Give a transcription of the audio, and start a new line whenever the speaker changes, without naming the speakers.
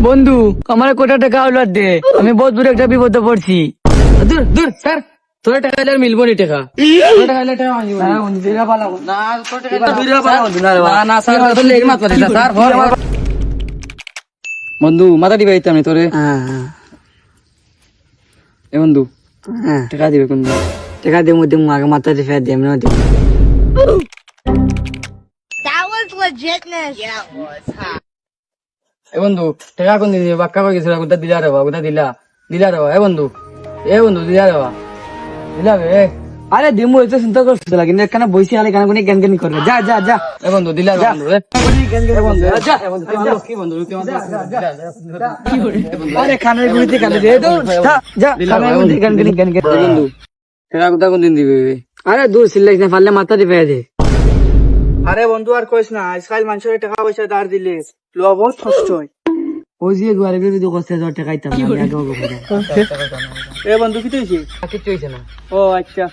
বন্ধু আমার কোটা টাকা হলো দে, আমি বহুত দূর একটা বিপদে পড়ছি।
দূর দূর স্যার, তোর টাকা দিলে আর মিলবো নি টাকা। তোর টাকা দিলে টাকা মাগিব নি।
না বন্ধু দিরা পালাবো
না তোর টাকা
দিরা পালাবো বন্ধু, না রে বাবা।
না না স্যার, তোর লেগ মাত করে স্যার ভর ভর। বন্ধু মাথা দিবে আমি তোরে।
হ্যাঁ
এ বন্ধু
হ্যাঁ,
টাকা দিবে কোন
টাকা দিয়ে মধ্যে আগে মাথাতে ফের দিয়ে আমি দিব।
That was legitness. Yeah, it was.
এ বন্ধু টাকা কোন দিন বাক্কা কই গেছিল গুদা দিলা রে বাবা, গুদা দিলা দিলা রে বাবা। এ বন্ধু দিলা রে বাবা, দিলা বে।
আরে দিমু এত চিন্তা করছিস না, কিন্তু এখানে বইছি আলে গান গুনি জ্ঞান জ্ঞানী করবে। যা যা যা
এ বন্ধু দিলা রে বন্ধু। এ বন্ধু
যা।
এ বন্ধু তুই আমার কি বন্ধু তুই আমার
আরে খানের গুলিতে কাটে দে তো, যা খানের গুলিতে গান গুনি জ্ঞান জ্ঞান।
বন্ধু টাকা গুদা কোন দিন দিবে?
আরে দূর সিল্লাইস না, পারলে মাথা দিয়ে ফের দে।
আরে বন্ধু আর কইস না, আজকাল মানুষের টাকা পয়সা ধার দিলে লোয়া বহুত কষ্ট হয়।
ওই যে দুয়ারে বিরুদ্ধে কষ্ট টাকা খাইতাম আমি আগে।
এ বন্ধু কি তুইছি?
কিছু হইছে না।
ও আচ্ছা।